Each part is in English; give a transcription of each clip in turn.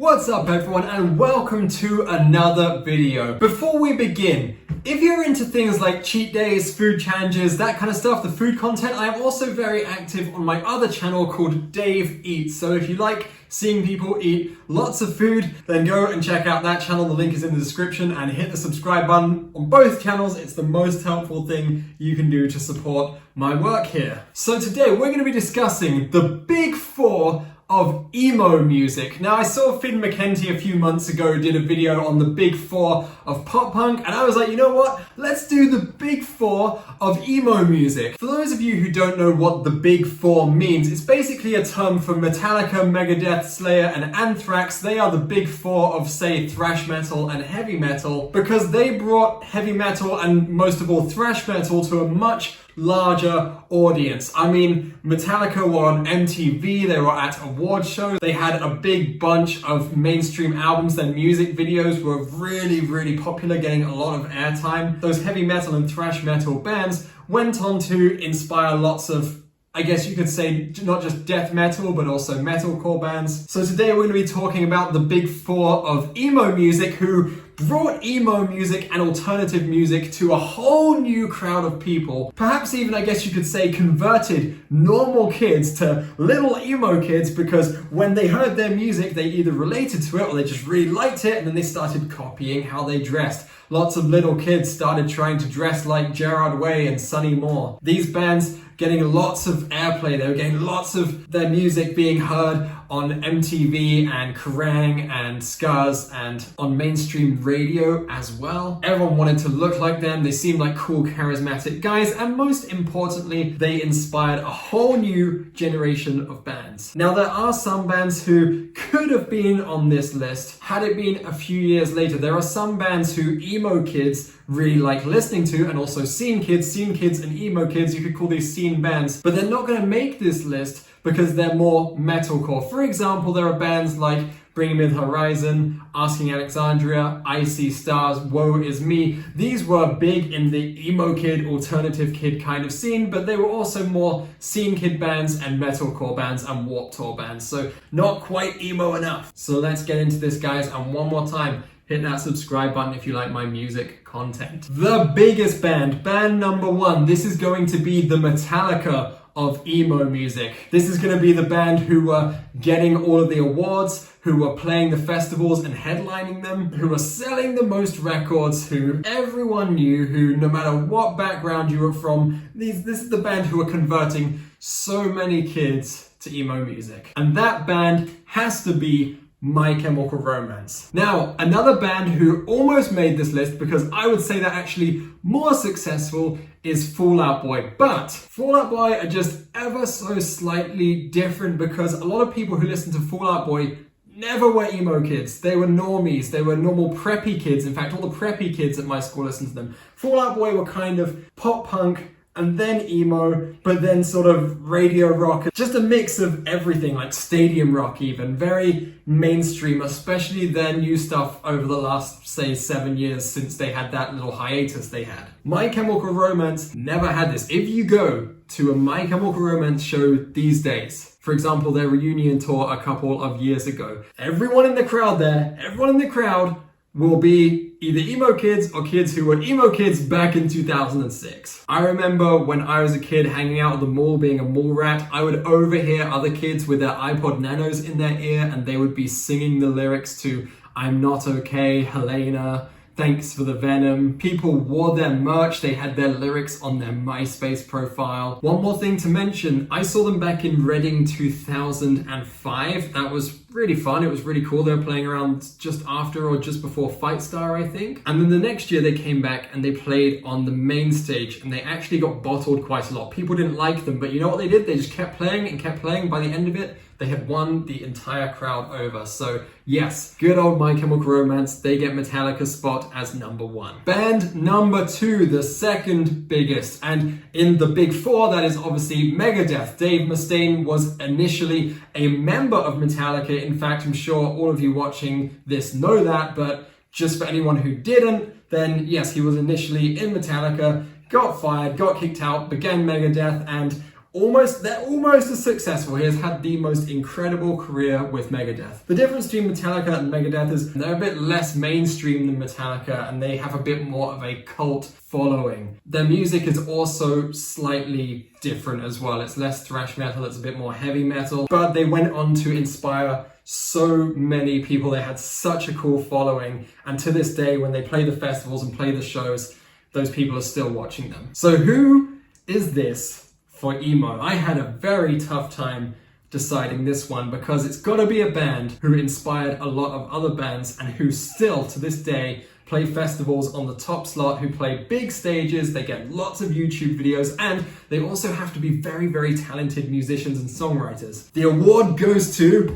What's up everyone and welcome to another video. Before we begin, if you're into things like cheat days, food challenges, that kind of stuff, the food content, I am also very active on my other channel called Dave Eats. So if you like seeing people eat lots of food, then go and check out that channel. The link is in the description and hit the subscribe button on both channels. It's the most helpful thing you can do to support my work here. So today we're going to be discussing the Big Four of emo music. Now I saw Finn McKenty a few months ago did a video on the Big Four of pop punk and I was like, you know what? Let's do the Big Four of emo music. For those of you who don't know what the Big Four means, it's basically a term for Metallica, Megadeth, Slayer and Anthrax. They are the Big Four of, say, thrash metal and heavy metal because they brought heavy metal and most of all thrash metal to a much larger audience. I mean, Metallica were on MTV, they were at award shows, they had a big bunch of mainstream albums, their music videos were really popular, getting a lot of airtime. Those heavy metal and thrash metal bands went on to inspire lots of, I guess you could say, not just death metal, but also metalcore bands. So today we're going to be talking about the Big Four of emo music who brought emo music and alternative music to a whole new crowd of people. Perhaps even, I guess you could say, converted normal kids to little emo kids because when they heard their music, they either related to it or they just really liked it and then they started copying how they dressed. Lots of little kids started trying to dress like Gerard Way and Sonny Moore. These bands getting lots of airplay, they were getting lots of their music being heard on MTV and Kerrang and Scuzz and on mainstream radio as well. Everyone wanted to look like them, they seemed like cool, charismatic guys, and most importantly, they inspired a whole new generation of bands. Now there are some bands who could have been on this list had it been a few years later. There are some bands who emo kids really like listening to, and also scene kids and emo kids, you could call these scene bands, but they're not going to make this list because they're more metalcore. For example, there are bands like Bring Me the Horizon, Asking Alexandria, Icy Stars, Woe Is Me. These were big in the emo kid, alternative kid kind of scene, but they were also more scene kid bands and metalcore bands and Warped Tour bands, so not quite emo enough. So let's get into this, guys, and one more time, hit that subscribe button if you like my music content. The biggest band, band number one, this is going to be the Metallica of emo music. This is going to be the band who were getting all of the awards, who were playing the festivals and headlining them, who were selling the most records, who everyone knew, who no matter what background you were from, this is the band who were converting so many kids to emo music. And that band has to be My Chemical Romance. Now, another band who almost made this list, because I would say they're actually more successful, is Fall Out Boy. But Fall Out Boy are just ever so slightly different because a lot of people who listen to Fall Out Boy never were emo kids. They were normies. They were normal preppy kids. In fact, all the preppy kids at my school listened to them. Fall Out Boy were kind of pop punk and then emo, but then sort of radio rock. Just a mix of everything, like stadium rock even. Very mainstream, especially their new stuff over the last, say, 7 years since they had that little hiatus they had. My Chemical Romance never had this. If you go to a My Chemical Romance show these days, for example, their reunion tour a couple of years ago, everyone in the crowd will be either emo kids or kids who were emo kids back in 2006. I remember when I was a kid hanging out at the mall, being a mall rat, I would overhear other kids with their iPod Nanos in their ear and they would be singing the lyrics to I'm Not Okay, Helena, Thanks for the Venom. People wore their merch, they had their lyrics on their MySpace profile. One more thing to mention, I saw them back in Reading 2005. That was really fun, it was really cool. They were playing around just after or just before Fight Star, I think. And then the next year they came back and they played on the main stage and they actually got bottled quite a lot. People didn't like them, but you know what they did? They just kept playing and kept playing. By the end of it, they had won the entire crowd over. So yes, good old My Chemical Romance, they get Metallica's spot as number one. Band number two, the second biggest. And in the Big Four, that is obviously Megadeth. Dave Mustaine was initially a member of Metallica. In fact, I'm sure all of you watching this know that, but just for anyone who didn't, then yes, he was initially in Metallica, got fired, got kicked out, began Megadeth, and they're almost as successful. He has had the most incredible career with Megadeth. The difference between Metallica and Megadeth is they're a bit less mainstream than Metallica, and they have a bit more of a cult following. Their music is also slightly different as well. It's less thrash metal, it's a bit more heavy metal, but they went on to inspire so many people. They had such a cool following, and to this day, when they play the festivals and play the shows, those people are still watching them. So who is this for emo? I had a very tough time deciding this one because it's got to be a band who inspired a lot of other bands and who still to this day play festivals on the top slot, who play big stages, they get lots of YouTube videos, and they also have to be very, very talented musicians and songwriters. The award goes to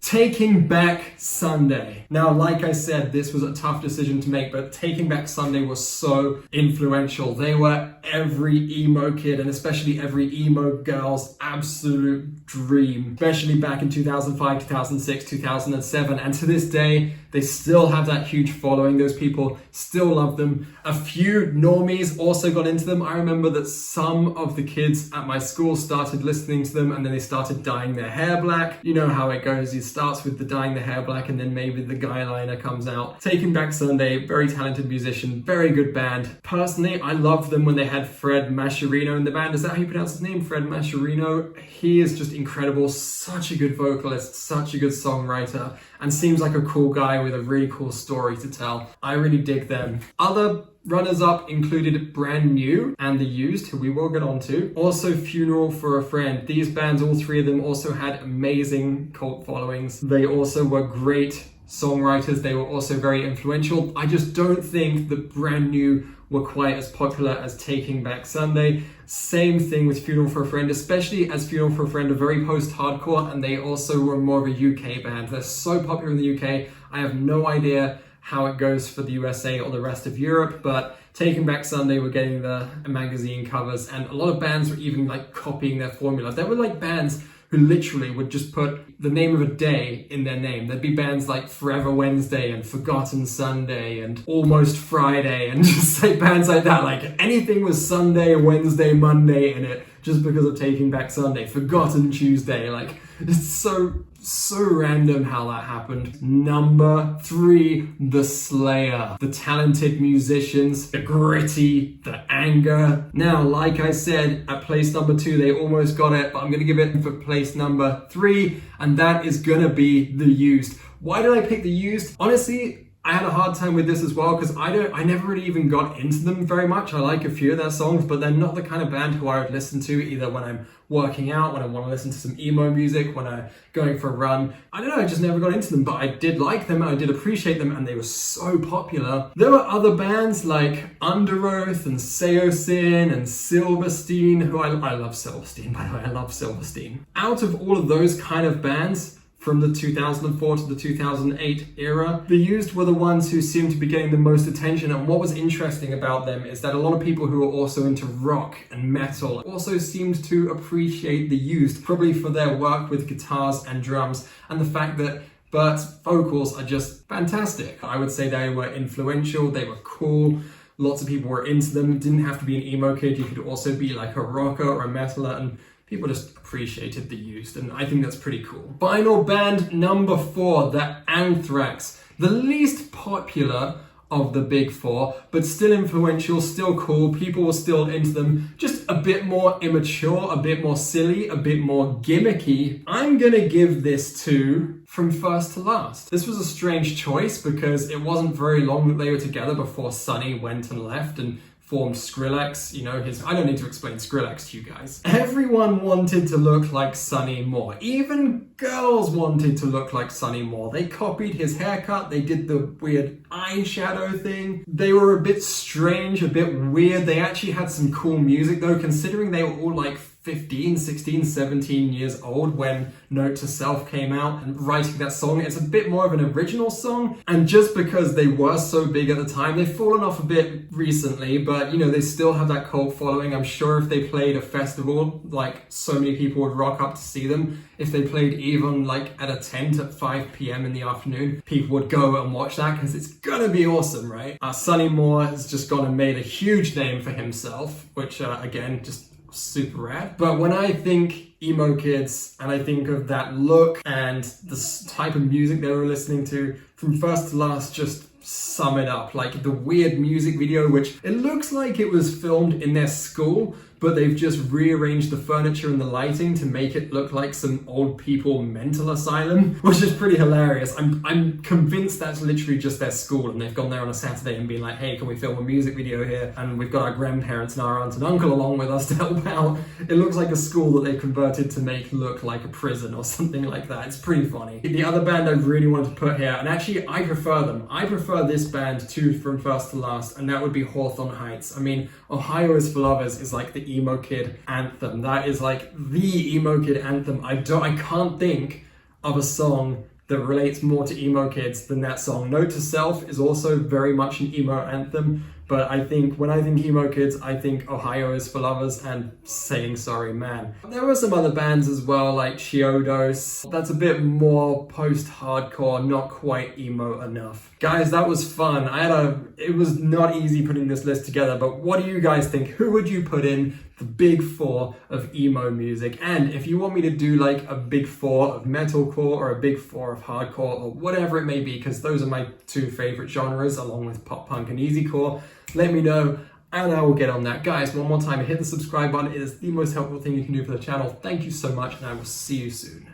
Taking Back Sunday. Now, like I said, this was a tough decision to make, but Taking Back Sunday was so influential. They were every emo kid, and especially every emo girl's absolute dream, especially back in 2005, 2006, 2007. And to this day, they still have that huge following. Those people still love them. A few normies also got into them. I remember that some of the kids at my school started listening to them, and then they started dyeing their hair black. You know how it goes. It starts with the dyeing the hair black, and then maybe the guy liner comes out. Taking Back Sunday, very talented musician, very good band. Personally, I loved them when they had Fred Mascherino in the band. Is that how you pronounce his name? Fred Mascherino? He is just incredible. Such a good vocalist, such a good songwriter, and seems like a cool guy with a really cool story to tell. I really dig them. Other runners-up included Brand New and The Used, who we will get on to. Also Funeral for a Friend. These bands, all three of them, also had amazing cult followings. They also were great songwriters. They were also very influential. I just don't think that Brand New were quite as popular as Taking Back Sunday. Same thing with Funeral for a Friend, especially as Funeral for a Friend are very post-hardcore, and they also were more of a UK band. They're so popular in the UK, I have no idea how it goes for the USA or the rest of Europe, but Taking Back Sunday were getting the magazine covers, and a lot of bands were even like copying their formula. There were like bands who literally would just put the name of a day in their name. There'd be bands like Forever Wednesday and Forgotten Sunday and Almost Friday, and just like bands like that. Like anything was Sunday, Wednesday, Monday in it, just because of Taking Back Sunday. Forgotten Tuesday, like it's so random how that happened. Number 3, The Slayer. The talented musicians, the gritty, the anger. Now, like I said, at place number 2, they almost got it, but I'm gonna give it for place number 3, and that is gonna be The Used. Why did I pick The Used? Honestly, I had a hard time with this as well because I never really even got into them very much. I like a few of their songs, but they're not the kind of band who I would listen to either when I'm working out, when I want to listen to some emo music, when I'm going for a run. I don't know, I just never got into them, but I did like them and I did appreciate them, and they were so popular. There were other bands like Underoath and Seosin and Silverstein, who I love Silverstein, by the way, I love Silverstein. Out of all of those kind of bands, from the 2004 to the 2008 era, The Used were the ones who seemed to be getting the most attention, and what was interesting about them is that a lot of people who were also into rock and metal also seemed to appreciate The Used, probably for their work with guitars and drums, and the fact that Bert's vocals are just fantastic. I would say they were influential, they were cool, lots of people were into them. You didn't have to be an emo kid, you could also be like a rocker or a metaler, and people just appreciated The Used, and I think that's pretty cool. Final band number 4, the Anthrax. The least popular of the Big Four, but still influential, still cool. People were still into them. Just a bit more immature, a bit more silly, a bit more gimmicky. I'm gonna give this to From First to Last. This was a strange choice because it wasn't very long that they were together before Sonny went and left and formed Skrillex, you know, I don't need to explain Skrillex to you guys. Everyone wanted to look like Sonny more. Even girls wanted to look like Sonny more. They copied his haircut, they did the weird eyeshadow thing. They were a bit strange, a bit weird. They actually had some cool music though, considering they were all like 15, 16, 17 years old when Note to Self came out, and writing that song, it's a bit more of an original song. And just because they were so big at the time, they've fallen off a bit recently, but you know, they still have that cult following. I'm sure if they played a festival, like so many people would rock up to see them. If they played even like at a tent at 5 p.m. in the afternoon, people would go and watch that because it's gonna be awesome, right? Sonny Moore has just gone and made a huge name for himself, which again, just super rad. But when I think emo kids and I think of that look and the type of music they were listening to, from first to last just sum it up. Like the weird music video, which it looks like it was filmed in their school, but they've just rearranged the furniture and the lighting to make it look like some old people mental asylum, which is pretty hilarious. I'm convinced that's literally just their school, and they've gone there on a Saturday and been like, hey, can we film a music video here? And we've got our grandparents and our aunt and uncle along with us to help out. It looks like a school that they converted to make look like a prison or something like that. It's pretty funny. The other band I really wanted to put here, and actually I prefer them. I prefer this band too from first to last, and that would be Hawthorne Heights. I mean, Ohio is for Lovers is like the emo kid anthem. That is like the emo kid anthem. I can't think of a song that relates more to emo kids than that song. Note to Self is also very much an emo anthem, but I think when I think emo kids, I think Ohio is for Lovers and Saying Sorry Man. There were some other bands as well, like Chiodos. That's a bit more post-hardcore, not quite emo enough. Guys, that was fun. It was not easy putting this list together, but what do you guys think? Who would you put in the Big Four of emo music? And if you want me to do like a Big Four of metalcore or a Big Four of hardcore or whatever it may be, because those are my two favorite genres along with pop punk and easycore, let me know and I will get on that. Guys, one more time, hit the subscribe button. It is the most helpful thing you can do for the channel. Thank you so much, and I will see you soon.